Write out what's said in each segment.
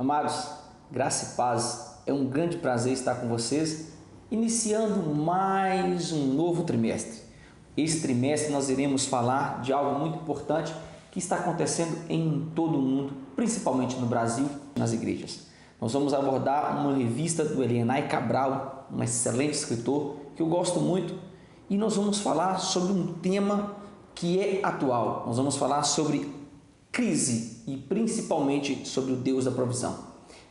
Amados, graça e paz, é um grande prazer estar com vocês, iniciando mais um novo trimestre. Esse trimestre nós iremos falar de algo muito importante que está acontecendo em todo o mundo, principalmente no Brasil, nas igrejas. Nós vamos abordar uma revista do Elianai Cabral, um excelente escritor que eu gosto muito, e nós vamos falar sobre um tema que é atual. Nós vamos falar sobre crise e principalmente sobre o Deus da provisão.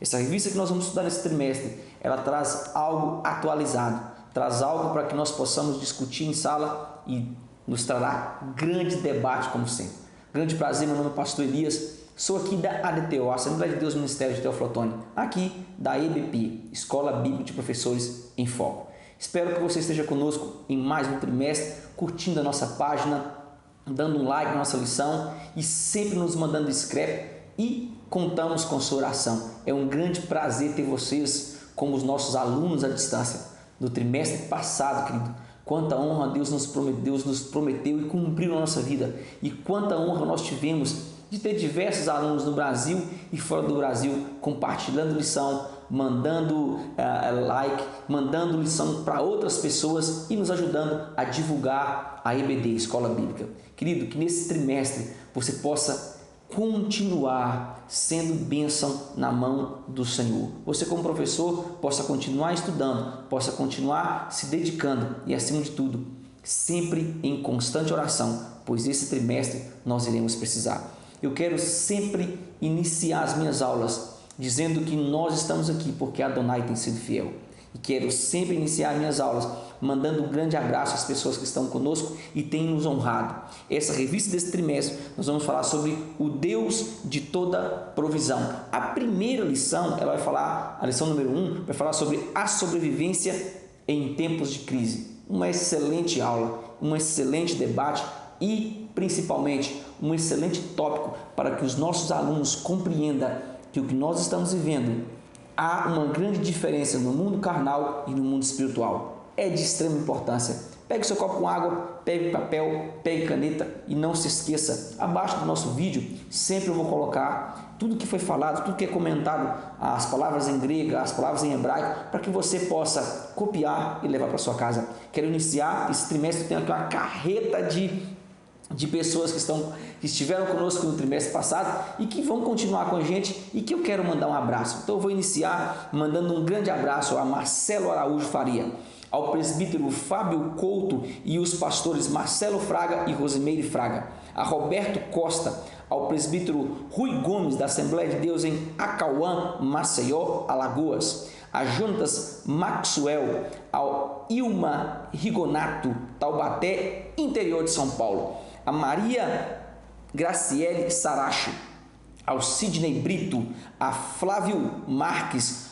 Essa revista que nós vamos estudar nesse trimestre, ela traz algo atualizado, traz algo para que nós possamos discutir em sala e nos trará grande debate como sempre. Grande prazer, meu nome é Pastor Elias, sou aqui da ADTO, Assembleia de Deus Ministério de Teoflotone, aqui da EBP, Escola Bíblica de Professores em Foco. Espero que você esteja conosco em mais um trimestre, curtindo a nossa página, dando um like na nossa lição e sempre nos mandando scrap e contamos com sua oração. É um grande prazer ter vocês como os nossos alunos à distância do trimestre passado, querido. Quanta honra Deus nos prometeu e cumpriu na nossa vida. E quanta honra nós tivemos de ter diversos alunos no Brasil e fora do Brasil compartilhando lição, mandando like, mandando lição para outras pessoas e nos ajudando a divulgar a EBD, Escola Bíblica. Querido, que nesse trimestre você possa continuar sendo bênção na mão do Senhor. Você como professor possa continuar estudando, possa continuar se dedicando e acima de tudo, sempre em constante oração, pois esse trimestre nós iremos precisar. Eu quero sempre iniciar as minhas aulas dizendo que nós estamos aqui porque Adonai tem sido fiel. E quero sempre iniciar minhas aulas mandando um grande abraço às pessoas que estão conosco e têm nos honrado. Essa revista desse trimestre, nós vamos falar sobre o Deus de toda provisão. A primeira lição, ela vai falar, a lição número 1, vai falar sobre a sobrevivência em tempos de crise. Uma excelente aula, um excelente debate e, principalmente, um excelente tópico para que os nossos alunos compreendam que o que nós estamos vivendo há uma grande diferença no mundo carnal e no mundo espiritual. É de extrema importância. Pegue seu copo com água, pegue papel, pegue caneta e não se esqueça, abaixo do nosso vídeo, sempre eu vou colocar tudo que foi falado, tudo que é comentado, as palavras em grego, as palavras em hebraico, para que você possa copiar e levar para sua casa. Quero iniciar esse trimestre, tenho aqui uma carreta de pessoas que estiveram conosco no trimestre passado e que vão continuar com a gente e que eu quero mandar um abraço. Então eu vou iniciar mandando um grande abraço a Marcelo Araújo Faria, ao presbítero Fábio Couto e os pastores Marcelo Fraga e Rosimeire Fraga, a Roberto Costa, ao presbítero Rui Gomes da Assembleia de Deus em Acauã, Maceió, Alagoas, a Jonatas Maxwell, ao Ilma Rigonato, Taubaté, interior de São Paulo, a Maria Graciele Saracho, ao Sidney Brito, a Flávio Marques,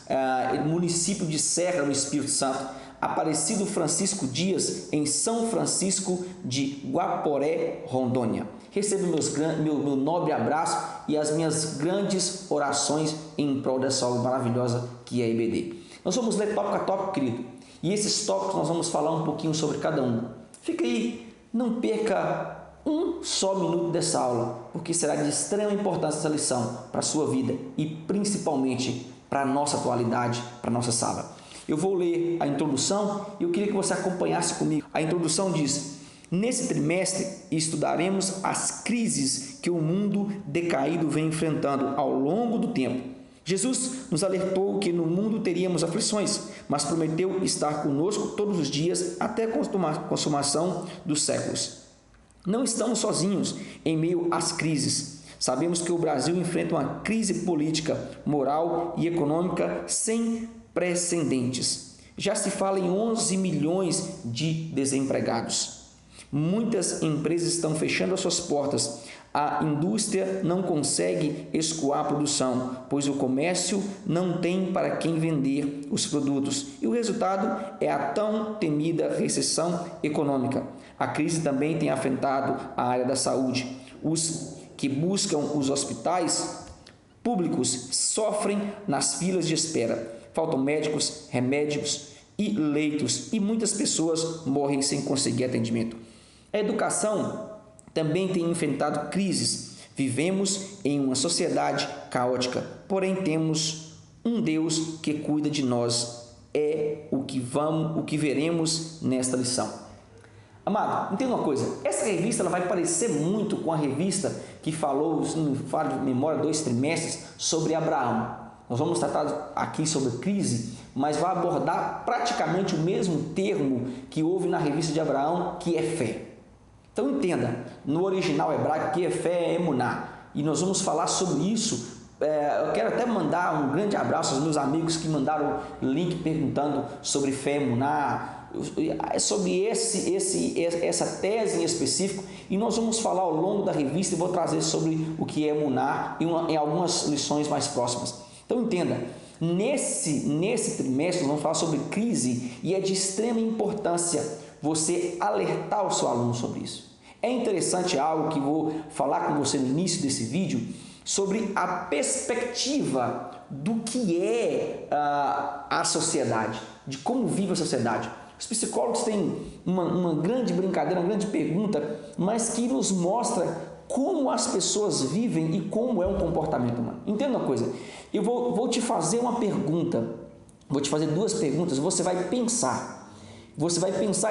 município de Serra, no Espírito Santo, Aparecido Francisco Dias, em São Francisco de Guaporé, Rondônia. Recebo meu nobre abraço e as minhas grandes orações em prol dessa obra maravilhosa que é a EBD. Nós vamos ler tópico a tópico, querido, e esses tópicos nós vamos falar um pouquinho sobre cada um. Fica aí, não perca um só minuto dessa aula, porque será de extrema importância essa lição para a sua vida e principalmente para a nossa atualidade, para a nossa sala. Eu vou ler a introdução e eu queria que você acompanhasse comigo. A introdução diz: nesse trimestre estudaremos as crises que o mundo decaído vem enfrentando ao longo do tempo. Jesus nos alertou que no mundo teríamos aflições, mas prometeu estar conosco todos os dias até a consumação dos séculos. Não estamos sozinhos em meio às crises. Sabemos que o Brasil enfrenta uma crise política, moral e econômica sem precedentes. Já se fala em 11 milhões de desempregados. Muitas empresas estão fechando as suas portas. A indústria não consegue escoar a produção, pois o comércio não tem para quem vender os produtos. E o resultado é a tão temida recessão econômica. A crise também tem afetado a área da saúde. Os que buscam os hospitais públicos sofrem nas filas de espera. Faltam médicos, remédios e leitos, e muitas pessoas morrem sem conseguir atendimento. A educação também tem enfrentado crises. Vivemos em uma sociedade caótica, porém temos um Deus que cuida de nós. É o que veremos nesta lição. Amado, entenda uma coisa, essa revista ela vai parecer muito com a revista que falou, se não me falo de memória, 2 trimestres, sobre Abraão. Nós vamos tratar aqui sobre crise, mas vai abordar praticamente o mesmo termo que houve na revista de Abraão, que é fé. Então entenda, no original hebraico, que é fé é emuná, e nós vamos falar sobre isso. Eu quero até mandar um grande abraço aos meus amigos que mandaram link perguntando sobre fé emuná, sobre essa tese em específico, e nós vamos falar ao longo da revista e vou trazer sobre o que é emuná em algumas lições mais próximas. Então entenda, nesse trimestre nós vamos falar sobre crise e é de extrema importância você alertar o seu aluno sobre isso. É interessante algo que vou falar com você no início desse vídeo, sobre a perspectiva do que é a sociedade, de como vive a sociedade. Os psicólogos têm uma grande brincadeira, uma grande pergunta, mas que nos mostra como as pessoas vivem e como é um comportamento humano. Entenda uma coisa, eu vou te fazer uma pergunta, vou te fazer 2 perguntas, você vai pensar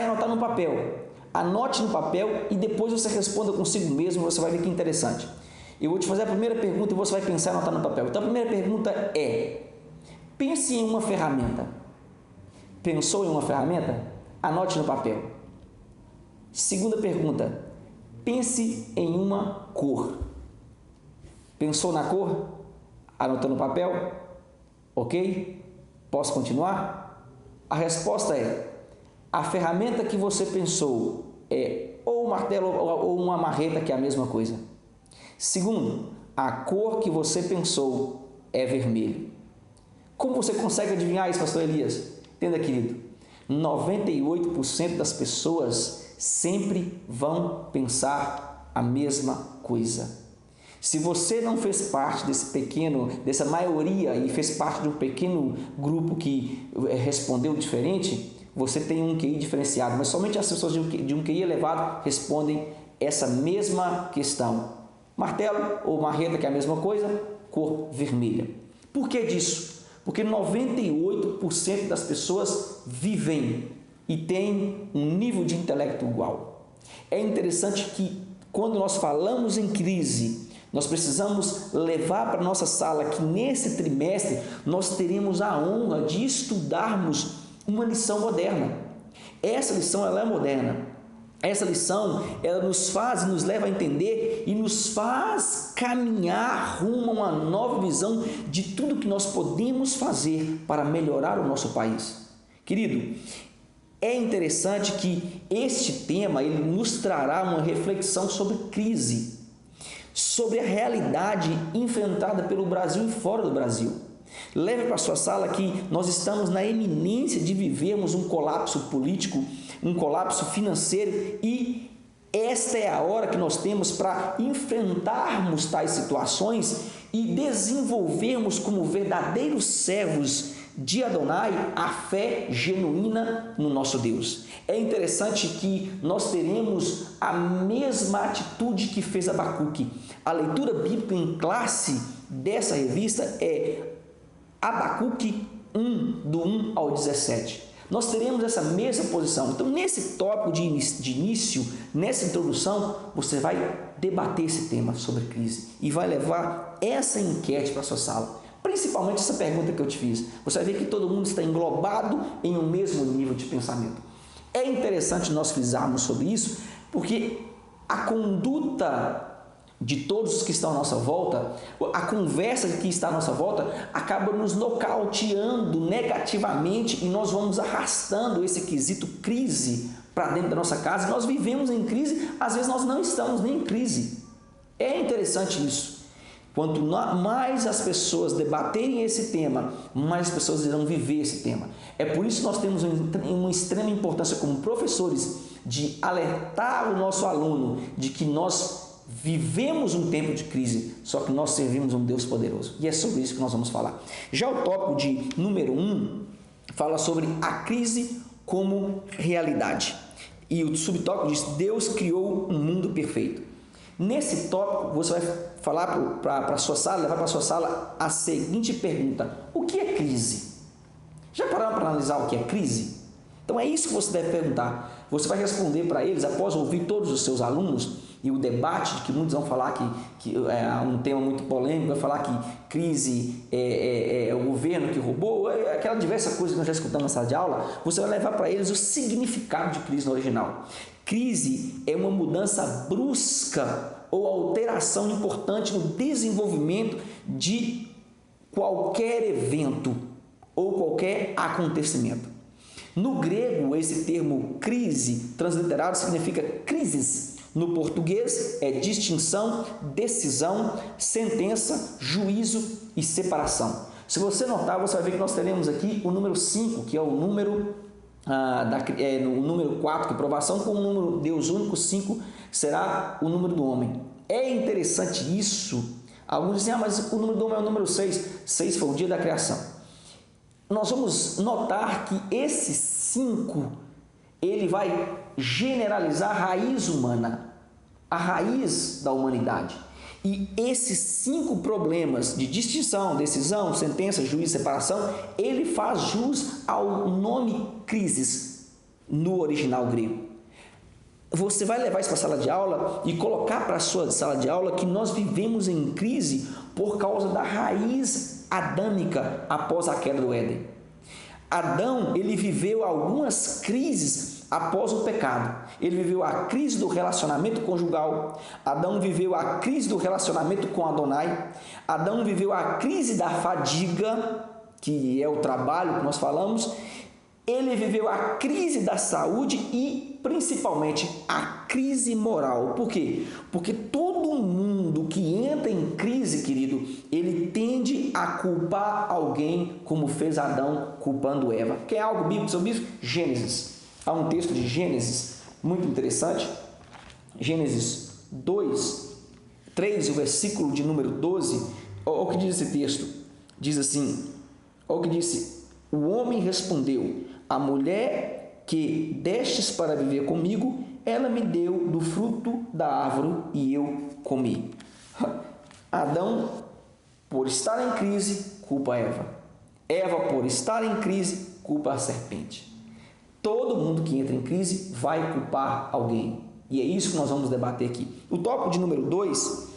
e anotar no papel. Anote no papel e depois você responda consigo mesmo, você vai ver que interessante. Eu vou te fazer a primeira pergunta e você vai pensar e anotar no papel. Então a primeira pergunta é: pense em uma ferramenta. Pensou em uma ferramenta? Anote no papel. Segunda pergunta: pense em uma cor. Pensou na cor? Anotou no papel? Ok? Posso continuar? A resposta é: a ferramenta que você pensou é ou um martelo ou uma marreta, que é a mesma coisa. Segundo, a cor que você pensou é vermelho. Como você consegue adivinhar isso, pastor Elias? Entenda, querido, 98% das pessoas sempre vão pensar a mesma coisa. Se você não fez parte dessa maioria e fez parte de um pequeno grupo que respondeu diferente, você tem um QI diferenciado, mas somente as pessoas de um QI elevado respondem essa mesma questão. Martelo ou marreta, que é a mesma coisa, cor vermelha. Por que disso? Porque 98% das pessoas vivem e têm um nível de intelecto igual. É interessante que quando nós falamos em crise, nós precisamos levar para a nossa sala que nesse trimestre nós teremos a honra de estudarmos uma lição moderna. Essa lição ela é moderna. Essa lição, ela nos leva a entender e nos faz caminhar rumo a uma nova visão de tudo que nós podemos fazer para melhorar o nosso país. Querido, é interessante que este tema ele nos trará uma reflexão sobre crise, sobre a realidade enfrentada pelo Brasil e fora do Brasil. Leve para a sua sala que nós estamos na iminência de vivermos um colapso político, um colapso financeiro, e esta é a hora que nós temos para enfrentarmos tais situações e desenvolvermos como verdadeiros servos de Adonai a fé genuína no nosso Deus. É interessante que nós teremos a mesma atitude que fez Abacuque. A leitura bíblica em classe dessa revista é Abacuque 1, do 1 ao 17. Nós teremos essa mesma posição. Então, nesse tópico de início, nessa introdução, você vai debater esse tema sobre crise e vai levar essa enquete para a sua sala. Principalmente essa pergunta que eu te fiz. Você vai ver que todo mundo está englobado em um mesmo nível de pensamento. É interessante nós frisarmos sobre isso, porque a conduta de todos os que estão à nossa volta, a conversa que está à nossa volta, acaba nos nocauteando negativamente e nós vamos arrastando esse quesito crise para dentro da nossa casa. Nós vivemos em crise, às vezes nós não estamos nem em crise. É interessante isso. Quanto mais as pessoas debaterem esse tema, mais as pessoas irão viver esse tema. É por isso que nós temos uma extrema importância como professores de alertar o nosso aluno de que nós vivemos um tempo de crise, só que nós servimos um Deus poderoso. E é sobre isso que nós vamos falar. Já o tópico de número 1 fala sobre a crise como realidade. E o subtópico diz: Deus criou um mundo perfeito. Nesse tópico, você vai falar para a sua sala, levar para a sua sala a seguinte pergunta: o que é crise? Já pararam para analisar o que é crise? Então é isso que você deve perguntar. Você vai responder para eles após ouvir todos os seus alunos e o debate, que muitos vão falar que é um tema muito polêmico, vai falar que crise é o governo que roubou, aquela diversa coisa que nós já escutamos na sala de aula. Você vai levar para eles o significado de crise no original. Crise é uma mudança brusca ou alteração importante no desenvolvimento de qualquer evento ou qualquer acontecimento. No grego, esse termo crise, transliterado, significa crises. No português, é distinção, decisão, sentença, juízo e separação. Se você notar, você vai ver que nós teremos aqui o número 5, que é o número, o número 4, que é provação, com o número Deus único, 5 será o número do homem. É interessante isso. Alguns dizem, mas o número do homem é o número 6. 6 foi o dia da criação. Nós vamos notar que esse 5, ele vai generalizar a raiz humana, a raiz da humanidade. E esses 5 problemas de distinção, decisão, sentença, juízo, separação, ele faz jus ao nome crises no original grego. Você vai levar isso para a sala de aula e colocar para a sua sala de aula que nós vivemos em crise por causa da raiz adâmica após a queda do Éden. Adão, ele viveu algumas crises após o pecado. Ele viveu a crise do relacionamento conjugal. Adão viveu a crise do relacionamento com Adonai. Adão viveu a crise da fadiga, que é o trabalho que nós falamos. Ele viveu a crise da saúde e, principalmente, a crise moral. Por quê? Porque todo mundo que entra em crise, querido, ele tende a culpar alguém, como fez Adão culpando Eva. Quer algo bíblico sobre isso? Gênesis. Há um texto de Gênesis muito interessante. Gênesis 2, 3, o versículo de número 12. Olha o que diz esse texto. Diz assim, olha o que disse: o homem respondeu: a mulher que destes para viver comigo, ela me deu do fruto da árvore e eu comi. Adão, por estar em crise, culpa Eva. Eva, por estar em crise, culpa a serpente. Todo mundo que entra em crise vai culpar alguém. E é isso que nós vamos debater aqui. O tópico de número 2,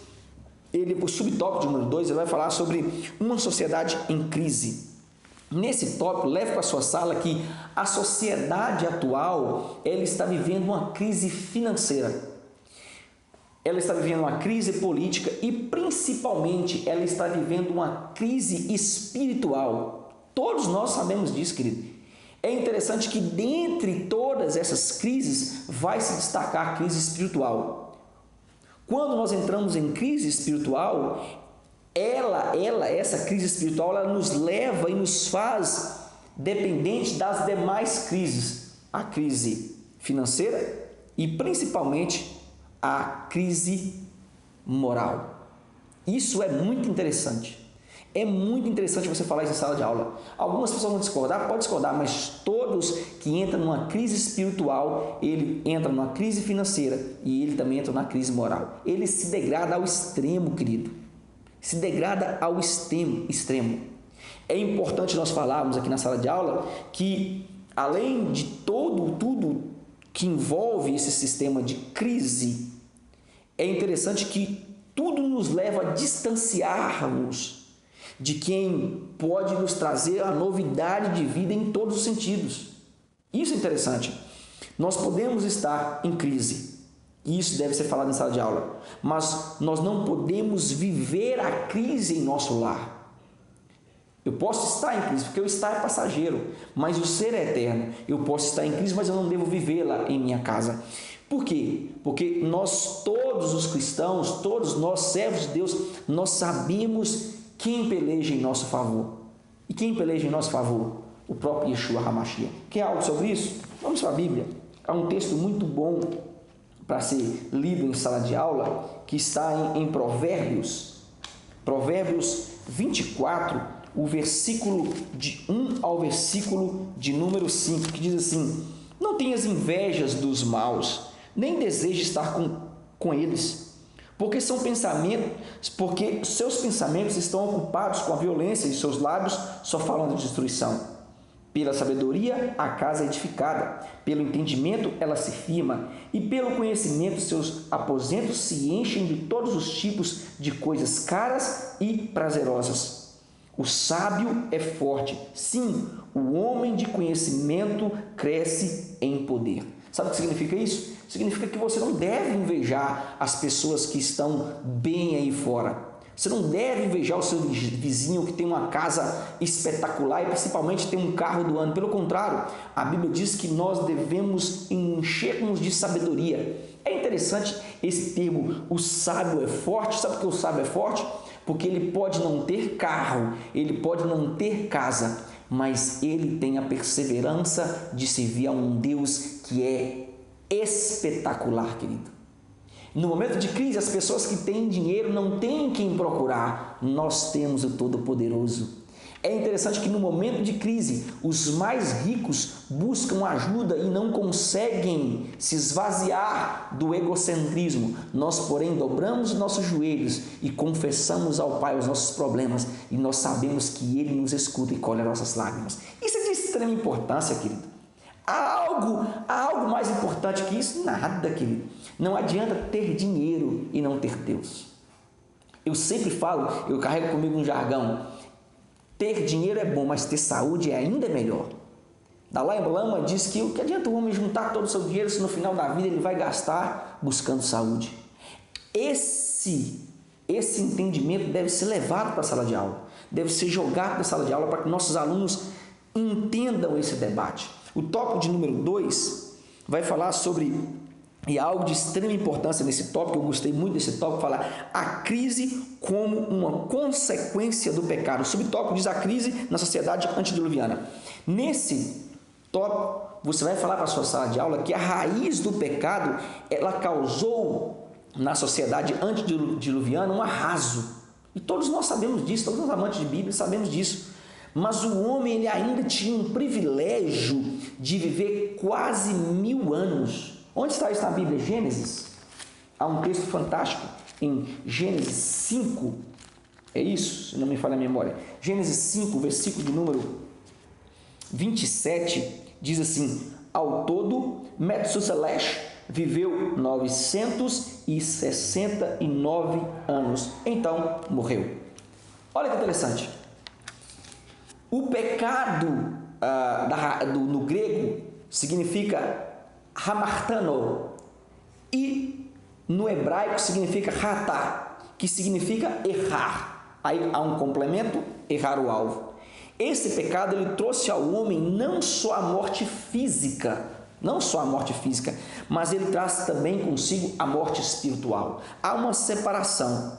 o subtópico de número 2, ele vai falar sobre uma sociedade em crise. Nesse tópico, leve para a sua sala que a sociedade atual, ela está vivendo uma crise financeira. Ela está vivendo uma crise política e, principalmente, ela está vivendo uma crise espiritual. Todos nós sabemos disso, querido. É interessante que, dentre todas essas crises, vai se destacar a crise espiritual. Quando nós entramos em crise espiritual, essa crise espiritual, ela nos leva e nos faz dependentes das demais crises. A crise financeira e, principalmente, a crise moral. Isso é muito interessante. É muito interessante você falar isso em sala de aula. Algumas pessoas vão discordar, pode discordar, mas todos que entram numa crise espiritual, ele entra numa crise financeira e ele também entra numa crise moral. Ele se degrada ao extremo, querido. Se degrada ao extremo. É importante nós falarmos aqui na sala de aula que, além de tudo que envolve esse sistema de crise, é interessante que tudo nos leva a distanciarmos de quem pode nos trazer a novidade de vida em todos os sentidos. Isso é interessante. Nós podemos estar em crise, e isso deve ser falado em sala de aula, mas nós não podemos viver a crise em nosso lar. Eu posso estar em crise, porque o estar é passageiro, mas o ser é eterno. Eu posso estar em crise, mas eu não devo vivê-la em minha casa. Por quê? Porque nós, todos os cristãos, todos nós, servos de Deus, nós sabemos quem peleja em nosso favor. E quem peleja em nosso favor? O próprio Yeshua HaMashiach. Quer algo sobre isso? Vamos para a Bíblia. Há um texto muito bom para ser lido em sala de aula, que está em Provérbios. Provérbios 24, o versículo de 1 ao versículo de número 5, que diz assim: não tenhas invejas dos maus, nem desejes estar com eles, porque seus pensamentos estão ocupados com a violência e seus lábios só falam de destruição. Pela sabedoria a casa é edificada, pelo entendimento ela se firma, e pelo conhecimento seus aposentos se enchem de todos os tipos de coisas caras e prazerosas. O sábio é forte, sim, o homem de conhecimento cresce em poder. Sabe o que significa isso? Significa que você não deve invejar as pessoas que estão bem aí fora. Você não deve invejar o seu vizinho que tem uma casa espetacular e principalmente tem um carro do ano. Pelo contrário, a Bíblia diz que nós devemos enchermos de sabedoria. É interessante esse termo, o sábio é forte. Sabe por que o sábio é forte? Porque ele pode não ter carro, ele pode não ter casa, mas ele tem a perseverança de servir a um Deus que é espetacular, querido. No momento de crise, as pessoas que têm dinheiro não têm quem procurar. Nós temos o Todo-Poderoso. É interessante que no momento de crise, os mais ricos buscam ajuda e não conseguem se esvaziar do egocentrismo. Nós, porém, dobramos nossos joelhos e confessamos ao Pai os nossos problemas e nós sabemos que Ele nos escuta e colhe nossas lágrimas. Isso é de extrema importância, querido. Há algo mais importante que isso? Nada, querido. Não adianta ter dinheiro e não ter Deus. Eu sempre falo, eu carrego comigo um jargão: ter dinheiro é bom, mas ter saúde é ainda melhor. Dalai Lama diz que o que adianta o homem juntar todo o seu dinheiro se no final da vida ele vai gastar buscando saúde. Esse entendimento deve ser levado para a sala de aula, deve ser jogado na sala de aula para que nossos alunos entendam esse debate. O tópico de número 2 vai falar sobre, e algo de extrema importância nesse tópico, eu gostei muito desse tópico, falar a crise como uma consequência do pecado. O subtópico diz a crise na sociedade antediluviana. Nesse tópico, você vai falar para a sua sala de aula que a raiz do pecado, ela causou na sociedade antediluviana um arraso. E todos nós sabemos disso, todos os amantes de Bíblia sabemos disso. Mas o homem ele ainda tinha um privilégio de viver quase 1000 anos. Onde está isso na Bíblia? Gênesis. Há um texto fantástico em Gênesis 5. É isso, se não me falha a memória. Gênesis 5, versículo de número 27, diz assim: ao todo, Metsuselah viveu 969 anos. Então morreu. Olha que interessante. O pecado no grego significa hamartano e no hebraico significa hatá, que significa errar. Aí há um complemento, errar o alvo. Esse pecado ele trouxe ao homem não só a morte física, mas ele traz também consigo a morte espiritual. Há uma separação.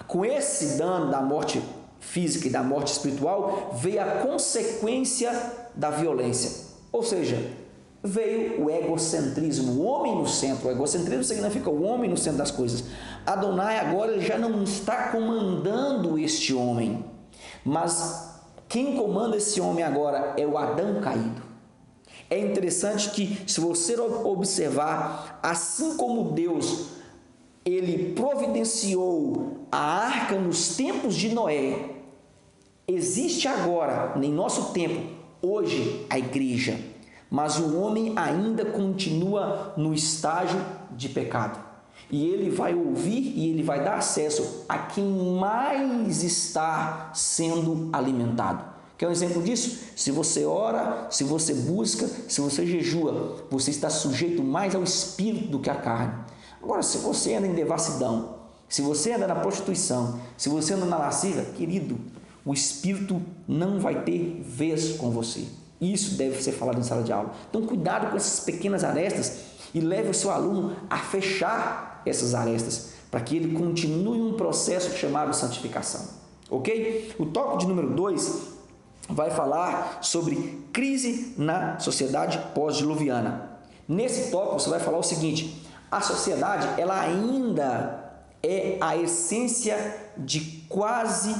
Com esse dano da morte física e da morte espiritual, veio a consequência da violência. Ou seja, veio o egocentrismo, o homem no centro. O egocentrismo significa o homem no centro das coisas. Adonai agora já não está comandando este homem, mas quem comanda esse homem agora é o Adão caído. É interessante que, se você observar, assim como Deus ele providenciou a arca nos tempos de Noé, existe agora, em nosso tempo, hoje, a igreja, mas o homem ainda continua no estágio de pecado. E ele vai ouvir e ele vai dar acesso a quem mais está sendo alimentado. Quer um exemplo disso? Se você ora, se você busca, se você jejua, você está sujeito mais ao espírito do que à carne. Agora, se você anda em devassidão, se você anda na prostituição, se você anda na lascívia, querido, o Espírito não vai ter vez com você. Isso deve ser falado em sala de aula. Então, cuidado com essas pequenas arestas e leve o seu aluno a fechar essas arestas, para que ele continue um processo chamado santificação. Ok? O tópico de número 2 vai falar sobre crise na sociedade pós-diluviana. Nesse tópico, você vai falar o seguinte: a sociedade ela ainda é a essência de quase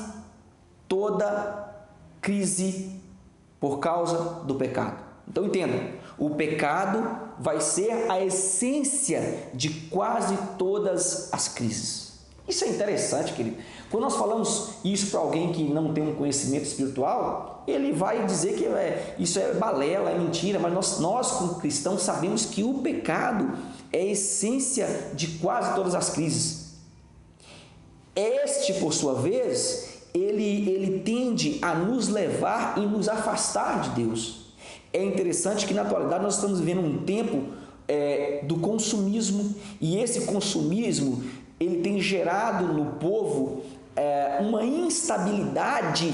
toda crise por causa do pecado. Então entenda, o pecado vai ser a essência de quase todas as crises. Isso é interessante, querido. Quando nós falamos isso para alguém que não tem um conhecimento espiritual, ele vai dizer que isso é balela, é mentira, mas nós como cristãos sabemos que o pecado é a essência de quase todas as crises. Este, por sua vez, ele tende a nos levar e nos afastar de Deus. É interessante que na atualidade nós estamos vivendo um tempo do consumismo, e esse consumismo ele tem gerado no povo uma instabilidade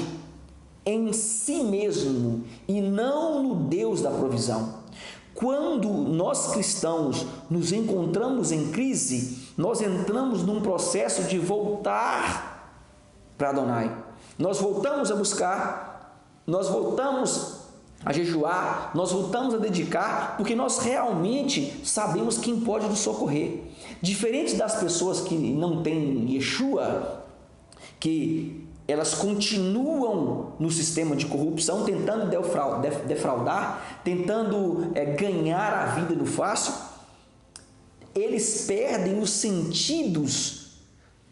em si mesmo e não no Deus da provisão. Quando nós cristãos nos encontramos em crise, nós entramos num processo de voltar para Adonai. Nós voltamos a buscar, nós voltamos a jejuar, nós voltamos a dedicar, porque nós realmente sabemos quem pode nos socorrer. Diferente das pessoas que não têm Yeshua, que elas continuam no sistema de corrupção, tentando defraudar, tentando ganhar a vida no fácil, eles perdem os sentidos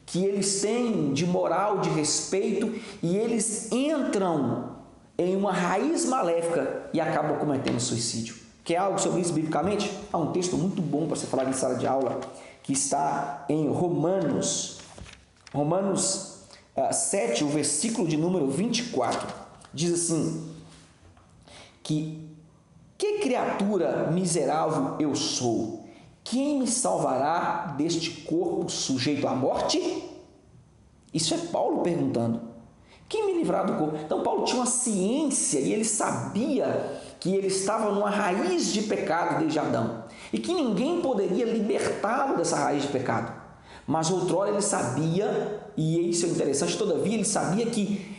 que eles têm de moral, de respeito, e eles entram em uma raiz maléfica e acabam cometendo suicídio. Quer algo sobre isso biblicamente? Há um texto muito bom para você falar em sala de aula, que está em Romanos 7, o versículo de número 24, diz assim, que criatura miserável eu sou, quem me salvará deste corpo sujeito à morte? Isso é Paulo perguntando. Quem me livrará do corpo? Então Paulo tinha uma ciência e ele sabia que ele estava numa raiz de pecado desde Adão e que ninguém poderia libertá-lo dessa raiz de pecado. Mas outrora ele sabia, e isso é interessante, todavia ele sabia que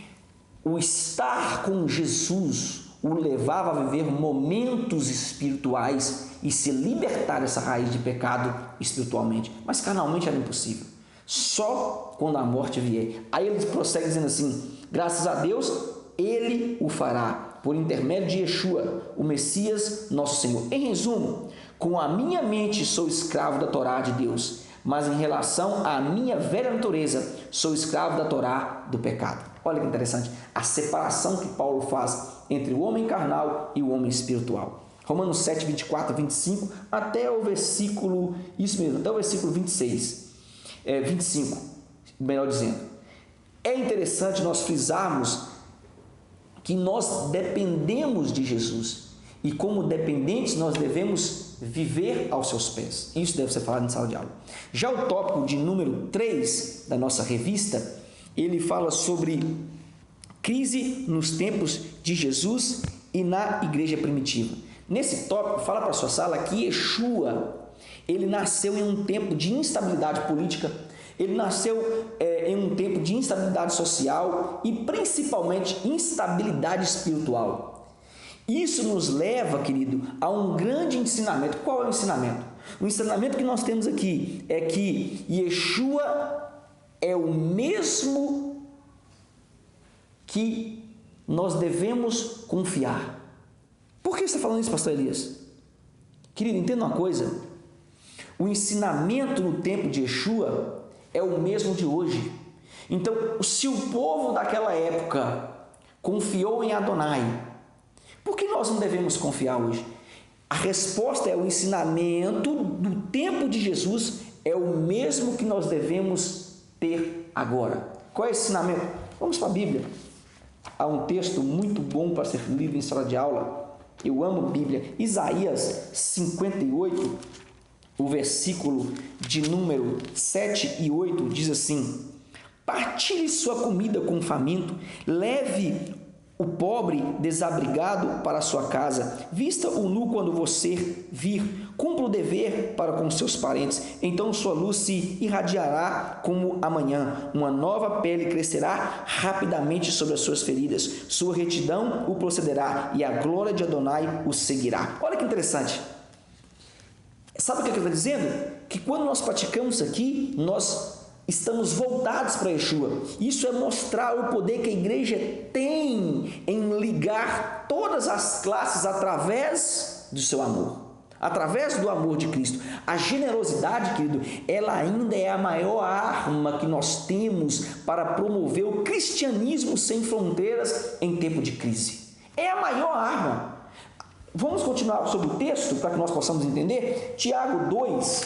o estar com Jesus o levava a viver momentos espirituais e se libertar dessa raiz de pecado espiritualmente. Mas carnalmente era impossível. Só quando a morte vier. Aí ele prossegue dizendo assim, graças a Deus, Ele o fará, por intermédio de Yeshua, o Messias, nosso Senhor. Em resumo, com a minha mente sou escravo da Torá de Deus, mas em relação à minha velha natureza, sou escravo da Torá do pecado. Olha que interessante, a separação que Paulo faz entre o homem carnal e o homem espiritual. Romanos 7, 24, 25, até o versículo, isso mesmo, até o versículo 25, melhor dizendo. É interessante nós frisarmos que nós dependemos de Jesus e como dependentes nós devemos viver aos seus pés. Isso deve ser falado em sala de aula. Já o tópico de número 3 da nossa revista, ele fala sobre crise nos tempos de Jesus e na igreja primitiva. Nesse tópico, fala para a sua sala que Yeshua, ele nasceu em um tempo de instabilidade política, ele nasceu em um tempo de instabilidade social e principalmente instabilidade espiritual. Isso nos leva, querido, a um grande ensinamento. Qual é o ensinamento? O ensinamento que nós temos aqui é que Yeshua é o mesmo que nós devemos confiar. Por que você está falando isso, pastor Elias? Querido, entenda uma coisa. O ensinamento no tempo de Yeshua é o mesmo de hoje. Então, se o povo daquela época confiou em Adonai, por que nós não devemos confiar hoje? A resposta é o ensinamento do tempo de Jesus é o mesmo que nós devemos ter agora. Qual é esse ensinamento? Vamos para a Bíblia. Há um texto muito bom para ser lido em sala de aula. Eu amo Bíblia. Isaías 58, o versículo de número 7 e 8 diz assim: partilhe sua comida com o faminto, leve o pobre desabrigado para a sua casa, vista o nu quando você vir, cumpra o dever para com seus parentes, então sua luz se irradiará como a manhã, uma nova pele crescerá rapidamente sobre as suas feridas, sua retidão o procederá e a glória de Adonai o seguirá. Olha que interessante. Sabe o que ele está dizendo? Que quando nós praticamos isso aqui, nós estamos voltados para Yeshua. Isso é mostrar o poder que a igreja tem em ligar todas as classes através do seu amor, através do amor de Cristo. A generosidade, querido, ela ainda é a maior arma que nós temos para promover o cristianismo sem fronteiras em tempo de crise. É a maior arma. Vamos continuar sobre o texto para que nós possamos entender? Tiago 2,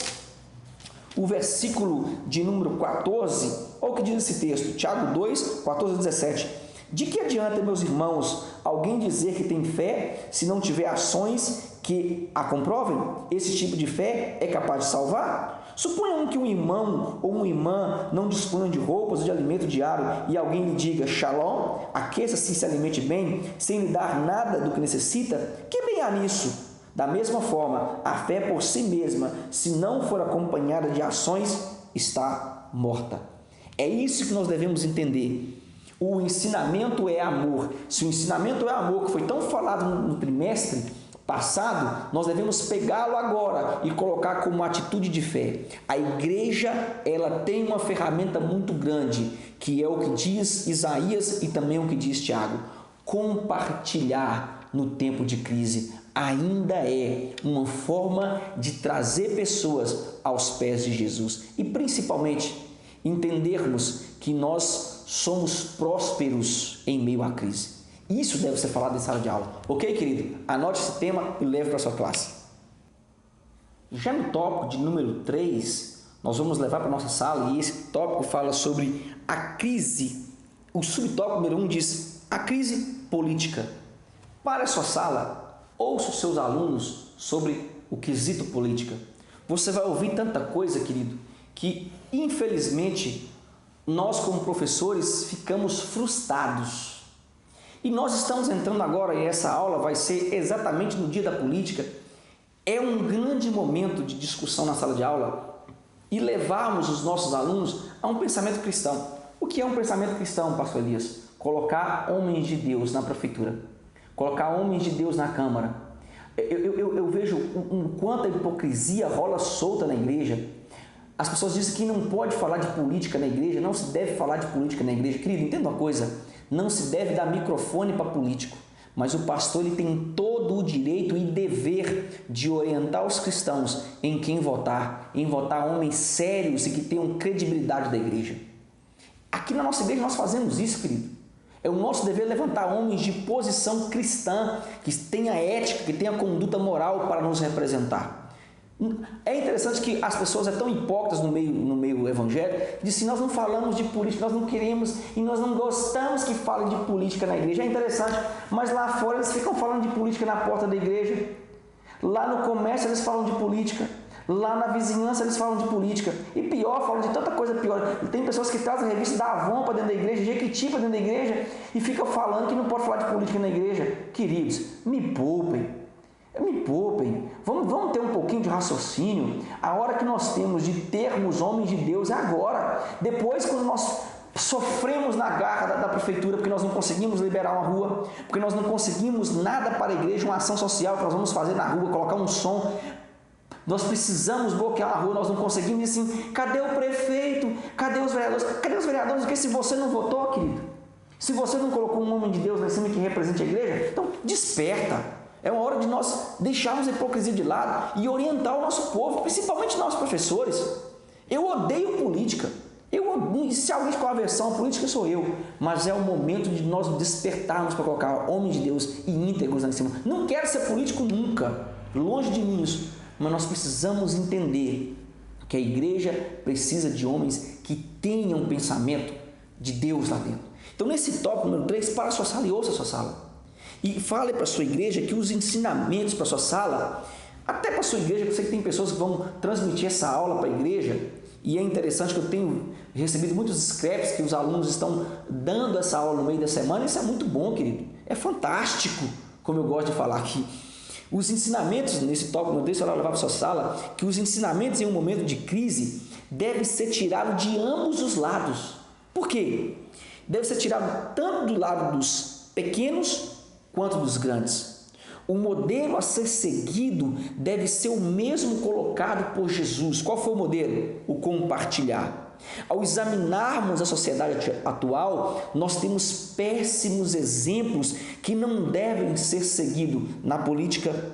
o versículo de número 14, olha o que diz esse texto, Tiago 2, 14 a 17. De que adianta, meus irmãos, alguém dizer que tem fé se não tiver ações que a comprovem? Esse tipo de fé é capaz de salvar? Suponham que um irmão ou uma irmã não disponham de roupas ou de alimento diário e alguém lhe diga, Shalom, aqueça-se e se alimente bem, sem lhe dar nada do que necessita, que bem há nisso? Da mesma forma, a fé por si mesma, se não for acompanhada de ações, está morta. É isso que nós devemos entender. O ensinamento é amor. Se o ensinamento é amor, que foi tão falado no trimestre passado, nós devemos pegá-lo agora e colocar como atitude de fé. A igreja, ela tem uma ferramenta muito grande, que é o que diz Isaías e também o que diz Tiago. Compartilhar no tempo de crise ainda é uma forma de trazer pessoas aos pés de Jesus e principalmente entendermos que nós somos prósperos em meio à crise. Isso deve ser falado em sala de aula. Ok, querido? Anote esse tema e leve para a sua classe. Já no tópico de número 3, nós vamos levar para a nossa sala e esse tópico fala sobre a crise. O subtópico número 1 diz a crise política. Para a sua sala, ouça os seus alunos sobre o quesito política. Você vai ouvir tanta coisa, querido, que infelizmente nós como professores ficamos frustrados. E nós estamos entrando agora, e essa aula vai ser exatamente no dia da política. É um grande momento de discussão na sala de aula e levarmos os nossos alunos a um pensamento cristão. O que é um pensamento cristão, pastor Elias? Colocar homens de Deus na prefeitura, colocar homens de Deus na Câmara. Eu vejo quanta hipocrisia rola solta na igreja. As pessoas dizem que não pode falar de política na igreja, não se deve falar de política na igreja. Querido, entenda uma coisa, não se deve dar microfone para político, mas o pastor ele tem todo o direito e dever de orientar os cristãos em quem votar, em votar homens sérios e que tenham credibilidade da igreja. Aqui na nossa igreja nós fazemos isso, querido. É o nosso dever levantar homens de posição cristã, que tenha ética, que tenha conduta moral para nos representar. É interessante que as pessoas são tão hipócritas no meio evangélico, que dizem, nós não falamos de política, nós não queremos e nós não gostamos que falem de política na igreja. É interessante, mas lá fora eles ficam falando de política na porta da igreja, lá no comércio eles falam de política, lá na vizinhança eles falam de política, e pior, falam de tanta coisa pior. Tem pessoas que trazem a revista da Avon para dentro da igreja, Jequiti para dentro da igreja, e ficam falando que não pode falar de política na igreja. Queridos, me poupem. Vamos ter um pouquinho de raciocínio. A hora que nós temos de termos homens de Deus é agora. Depois, quando nós sofremos na garra da prefeitura, porque nós não conseguimos liberar uma rua, porque nós não conseguimos nada para a igreja, uma ação social que nós vamos fazer na rua, colocar um som, nós precisamos bloquear a rua, nós não conseguimos, e assim, cadê o prefeito? Cadê os vereadores? Cadê os vereadores? Porque se você não votou, querido, se você não colocou um homem de Deus lá em cima que represente a igreja, então desperta. É uma hora de nós deixarmos a hipocrisia de lado e orientar o nosso povo, principalmente nós professores. Eu odeio política. Se alguém com aversão à política, sou eu. Mas é o momento de nós despertarmos para colocar homens de Deus e íntegros lá em cima. Não quero ser político nunca, longe de mim isso. Mas nós precisamos entender que a igreja precisa de homens que tenham um pensamento de Deus lá dentro. Então, nesse tópico número 3, para a sua sala e ouça a sua sala. E fale para a sua igreja que os ensinamentos para a sua sala, até para a sua igreja, eu sei que tem pessoas que vão transmitir essa aula para a igreja, e é interessante que eu tenho recebido muitos scraps que os alunos estão dando essa aula no meio da semana, isso é muito bom, querido, é fantástico, como eu gosto de falar aqui. Os ensinamentos, nesse tópico, não deixa eu levar para a sua sala, que os ensinamentos em um momento de crise devem ser tirados de ambos os lados. Por quê? Deve ser tirado tanto do lado dos pequenos quanto dos grandes. O modelo a ser seguido deve ser o mesmo colocado por Jesus. Qual foi o modelo? O compartilhar. Ao examinarmos a sociedade atual, nós temos péssimos exemplos que não devem ser seguidos na política,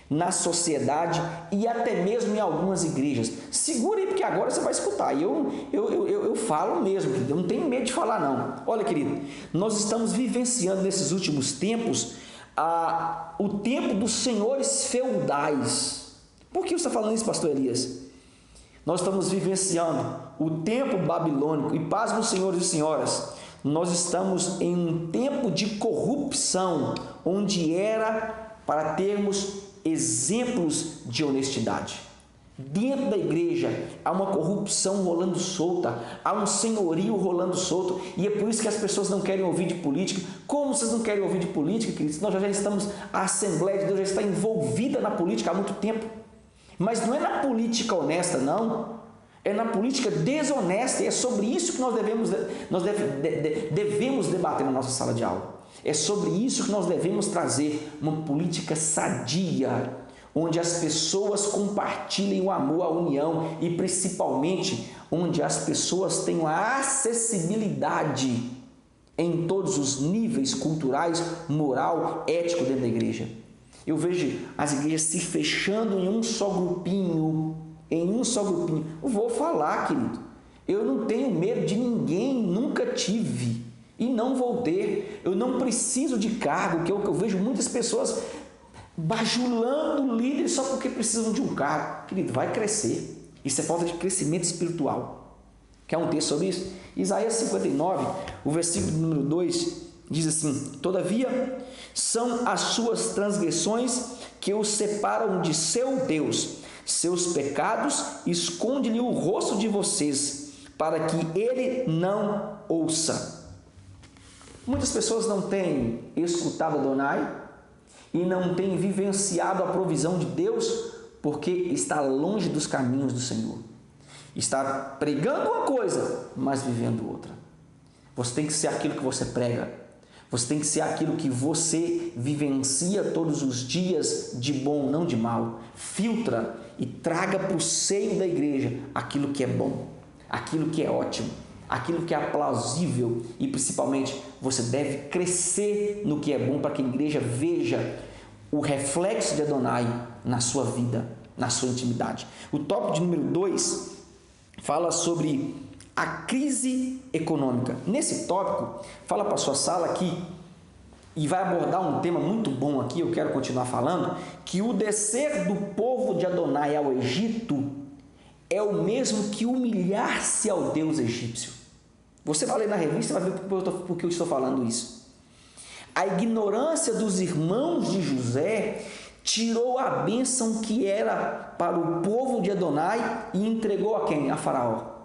na sociedade e até mesmo em algumas igrejas. Segura aí, porque agora você vai escutar. Eu falo mesmo, eu não tenho medo de falar não. Olha, querido, nós estamos vivenciando nesses últimos tempos o tempo dos senhores feudais. Por que você está falando isso, pastor Elias? Nós estamos vivenciando o tempo babilônico, e pasmem, senhores e senhoras, nós estamos em um tempo de corrupção, onde era para termos exemplos de honestidade. Dentro da igreja há uma corrupção rolando solta, há um senhorio rolando solto, e é por isso que as pessoas não querem ouvir de política. Como vocês não querem ouvir de política, queridos? Nós já estamos, a Assembleia de Deus já está envolvida na política há muito tempo. Mas não é na política honesta, não. É na política desonesta, e é sobre isso que nós devemos debater na nossa sala de aula. É sobre isso que nós devemos trazer uma política sadia, onde as pessoas compartilhem o amor, a união, e principalmente onde as pessoas tenham a acessibilidade em todos os níveis culturais, moral, ético dentro da igreja. Eu vejo as igrejas se fechando em um só grupinho, Eu vou falar, querido, eu não tenho medo de ninguém, nunca tive e não vou ter. Eu não preciso de cargo, que eu vejo muitas pessoas bajulando líderes só porque precisam de um cargo. Querido, vai crescer. Isso é falta de crescimento espiritual. Quer um texto sobre isso? Isaías 59, o versículo número 2, diz assim: todavia, são as suas transgressões que o separam de seu Deus. Seus pecados esconde-lhe o rosto de vocês, para que ele não ouça. Muitas pessoas não têm escutado Adonai e não têm vivenciado a provisão de Deus, porque está longe dos caminhos do Senhor. Está pregando uma coisa, mas vivendo outra. Você tem que ser aquilo que você prega. Você tem que ser aquilo que você vivencia todos os dias, de bom, não de mal. Filtra e traga para o seio da igreja aquilo que é bom, aquilo que é ótimo, aquilo que é plausível, e principalmente você deve crescer no que é bom, para que a igreja veja o reflexo de Adonai na sua vida, na sua intimidade. O tópico de número 2 fala sobre a crise econômica. Nesse tópico, fala para a sua sala aqui, e vai abordar um tema muito bom aqui, eu quero continuar falando, que o descer do povo de Adonai ao Egito é o mesmo que humilhar-se ao Deus egípcio. Você vai ler na revista e vai ver por que eu estou falando isso. A ignorância dos irmãos de José tirou a bênção que era para o povo de Adonai e entregou a quem? A Faraó.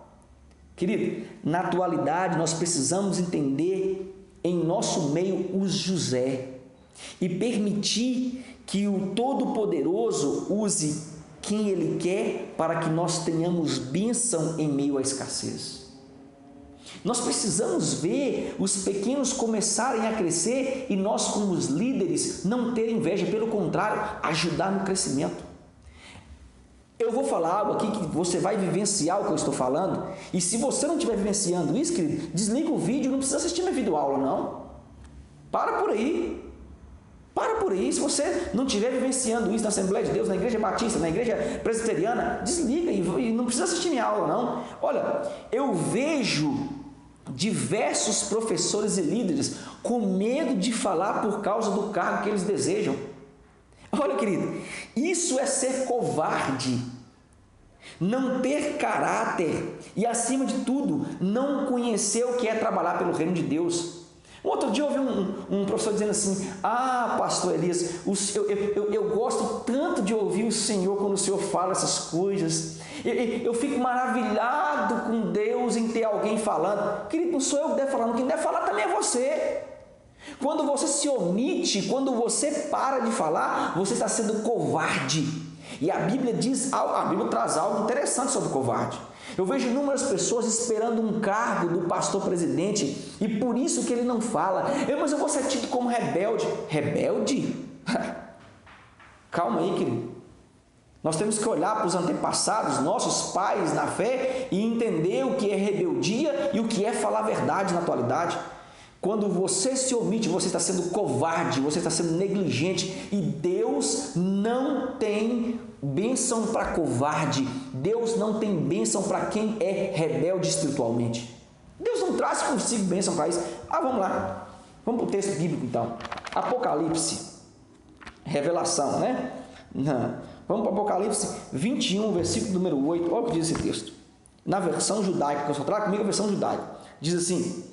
Querido, na atualidade nós precisamos entender em nosso meio os José e permitir que o Todo-Poderoso use quem Ele quer para que nós tenhamos bênção em meio à escassez. Nós precisamos ver os pequenos começarem a crescer e nós, como os líderes, não ter inveja, pelo contrário, ajudar no crescimento. Eu vou falar algo aqui que você vai vivenciar o que eu estou falando, e se você não estiver vivenciando isso, querido, desliga o vídeo, não precisa assistir minha videoaula, não. Para por aí. Se você não estiver vivenciando isso na Assembleia de Deus, na Igreja Batista, na Igreja Presbiteriana, desliga e não precisa assistir minha aula, não. Olha, eu vejo diversos professores e líderes com medo de falar por causa do cargo que eles desejam. Olha, querido, isso é ser covarde, não ter caráter e, acima de tudo, não conhecer o que é trabalhar pelo reino de Deus. Outro dia eu ouvi um professor dizendo assim: pastor Elias, eu gosto tanto de ouvir o Senhor quando o Senhor fala essas coisas. Eu fico maravilhado com Deus em ter alguém falando. Querido, não sou eu que deve falar, quem deve falar também é você. Quando você se omite, quando você para de falar, você está sendo covarde. E a Bíblia traz algo interessante sobre o covarde. Eu vejo inúmeras pessoas esperando um cargo do pastor presidente e por isso que ele não fala. Mas eu vou ser tido como rebelde. Rebelde? Calma aí, querido. Nós temos que olhar para os antepassados, nossos pais na fé, e entender o que é rebeldia e o que é falar a verdade na atualidade. Quando você se omite, você está sendo covarde, você está sendo negligente, e Deus não tem bênção para covarde, Deus não tem bênção para quem é rebelde espiritualmente. Deus não traz consigo bênção para isso. Vamos lá, vamos para o texto bíblico então. Apocalipse, revelação, né? Vamos para Apocalipse 21, versículo número 8, olha o que diz esse texto. Na versão judaica, que eu só trago comigo a versão judaica, diz assim: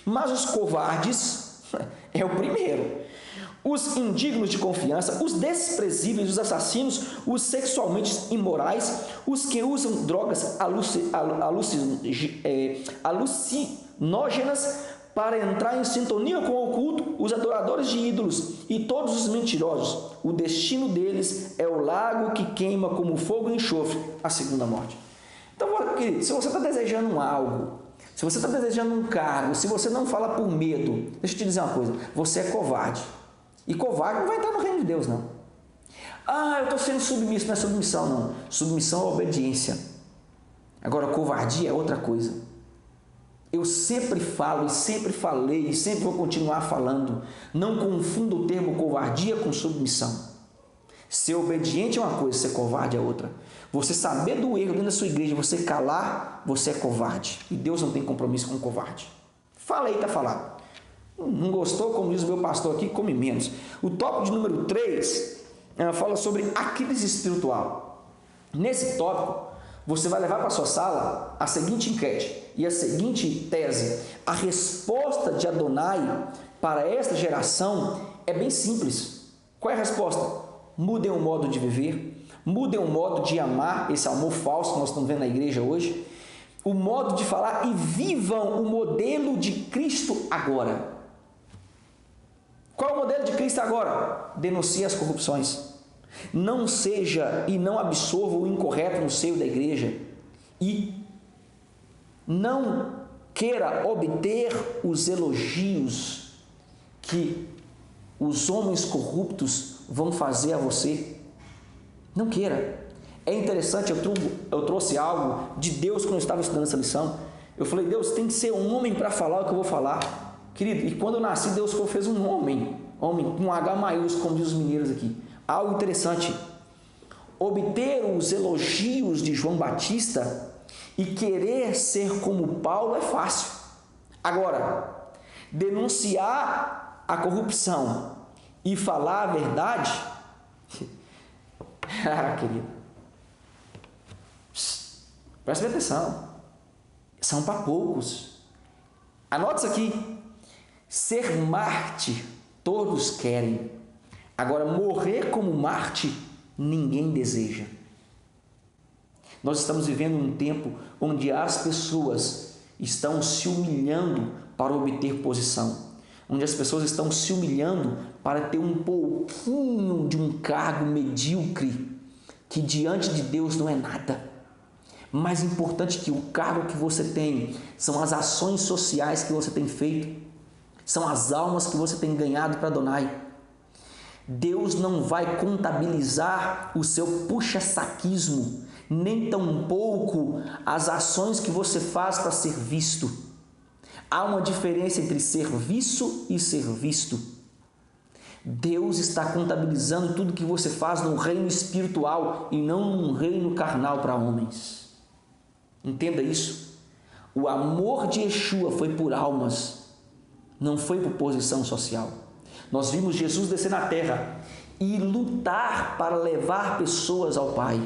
mas os covardes, é o primeiro, os indignos de confiança, os desprezíveis, os assassinos, os sexualmente imorais, os que usam drogas alucinógenas para entrar em sintonia com o oculto, os adoradores de ídolos e todos os mentirosos, o destino deles é o lago que queima como fogo e enxofre, a segunda morte. Então, querido, se você está desejando algo, se você está desejando um cargo, se você não fala por medo, deixa eu te dizer uma coisa, você é covarde. E covarde não vai entrar no reino de Deus, não. Eu estou sendo submisso, não é submissão, não. Submissão é obediência. Agora, covardia é outra coisa. Eu sempre falo, e sempre falei, e sempre vou continuar falando. Não confunda o termo covardia com submissão. Ser obediente é uma coisa, ser covarde é outra. Você saber do erro dentro da sua igreja, você calar, você é covarde. E Deus não tem compromisso com o covarde. Falei, está falado. Não gostou, como diz o meu pastor aqui, come menos. O tópico de número 3 fala sobre a crise espiritual. Nesse tópico, você vai levar para a sua sala a seguinte enquete e a seguinte tese. A resposta de Adonai para esta geração é bem simples. Qual é a resposta? Mudem o modo de viver, mudem o modo de amar, esse amor falso que nós estamos vendo na igreja hoje, o modo de falar, e vivam o modelo de Cristo agora. Qual é o modelo de Cristo agora? Denuncie as corrupções. Não seja e não absorva o incorreto no seio da igreja. E não queira obter os elogios que os homens corruptos vão fazer a você. Não queira. É interessante, eu trouxe algo de Deus quando eu estava estudando essa lição. Eu falei, Deus, tem que ser um homem para falar o que eu vou falar. Querido, e quando eu nasci, Deus fez um homem com H maiúsculo, como diz os mineiros aqui. Algo interessante. Obter os elogios de João Batista e querer ser como Paulo é fácil. Agora, denunciar a corrupção e falar a verdade, querido, preste atenção, são para poucos. Anote isso aqui. Ser mártir, todos querem. Agora, morrer como mártir, ninguém deseja. Nós estamos vivendo um tempo onde as pessoas estão se humilhando para obter posição, onde as pessoas estão se humilhando para ter um pouquinho de um cargo medíocre, que diante de Deus não é nada. Mais importante que o cargo que você tem são as ações sociais que você tem feito, são as almas que você tem ganhado para Adonai. Deus não vai contabilizar o seu puxa-saquismo, nem tampouco as ações que você faz para ser visto. Há uma diferença entre serviço e ser visto. Deus está contabilizando tudo que você faz no reino espiritual e não num reino carnal para homens. Entenda isso. O amor de Yeshua foi por almas, não foi por posição social. Nós vimos Jesus descer na terra e lutar para levar pessoas ao Pai.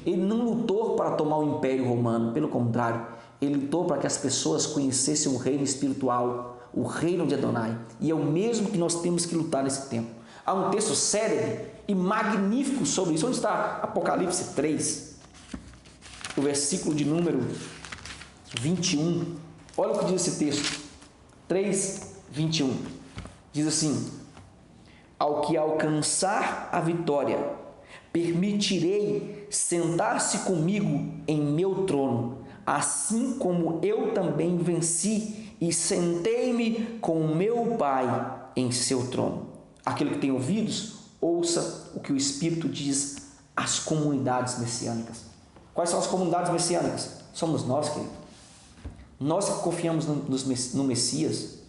Ele não lutou para tomar o Império Romano, pelo contrário, ele lutou para que as pessoas conhecessem o reino espiritual, o reino de Adonai. E é o mesmo que nós temos que lutar nesse tempo. Há um texto célebre e magnífico sobre isso. Onde está Apocalipse 3? O versículo de número 21. Olha o que diz esse texto. 3, 21. Diz assim: ao que alcançar a vitória, permitirei sentar-se comigo em meu trono, assim como eu também venci e sentei-me com o meu Pai em seu trono. Aquele que tem ouvidos, ouça o que o Espírito diz as comunidades messiânicas. Quais são as comunidades messiânicas? Somos nós, querido. Nós que confiamos no Messias.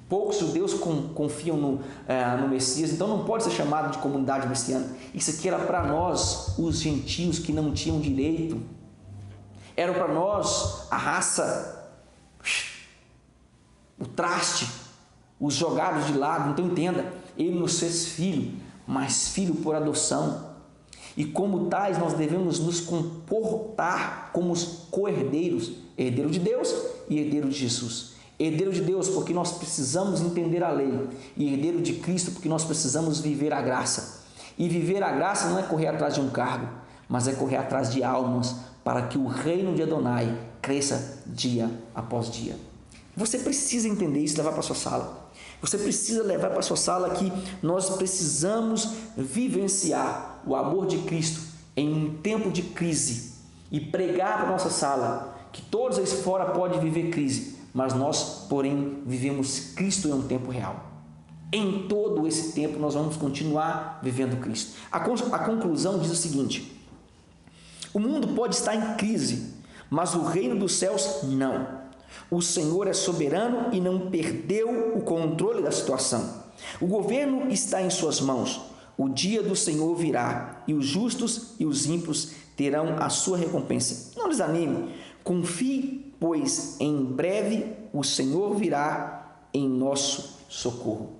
Poucos judeus confiam no Messias, então não pode ser chamado de comunidade messiânica. Isso aqui era para nós, os gentios que não tinham direito. Era para nós, a raça, o traste, os jogados de lado. Então entenda, ele nos fez filho, mas filho por adoção. E como tais, nós devemos nos comportar como os co-herdeiros, herdeiro de Deus e herdeiro de Jesus. Herdeiro de Deus porque nós precisamos entender a lei, e herdeiro de Cristo porque nós precisamos viver a graça. E viver a graça não é correr atrás de um cargo, mas é correr atrás de almas, para que o reino de Adonai cresça dia após dia. Você precisa entender isso e levar para a sua sala. Você precisa levar para a sua sala que nós precisamos vivenciar o amor de Cristo em um tempo de crise e pregar para a nossa sala que todos aí fora podem viver crise, mas nós, porém, vivemos Cristo em um tempo real. Em todo esse tempo nós vamos continuar vivendo Cristo. A conclusão diz o seguinte: o mundo pode estar em crise, mas o reino dos céus não. O Senhor é soberano e não perdeu o controle da situação. O governo está em suas mãos. O dia do Senhor virá e os justos e os ímpios terão a sua recompensa. Não desanime, confie, pois em breve o Senhor virá em nosso socorro.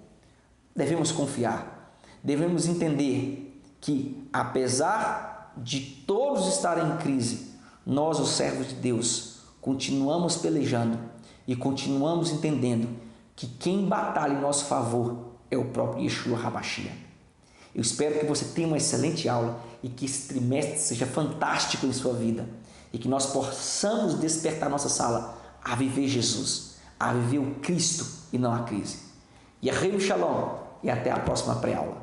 Devemos confiar, devemos entender que, apesar de todos estarem em crise, nós, os servos de Deus, continuamos pelejando e continuamos entendendo que quem batalha em nosso favor é o próprio Yeshua HaMashiach. Eu espero que você tenha uma excelente aula e que esse trimestre seja fantástico em sua vida e que nós possamos despertar nossa sala a viver Jesus, a viver o Cristo e não a crise. Yahweh Shalom e até a próxima pré-aula.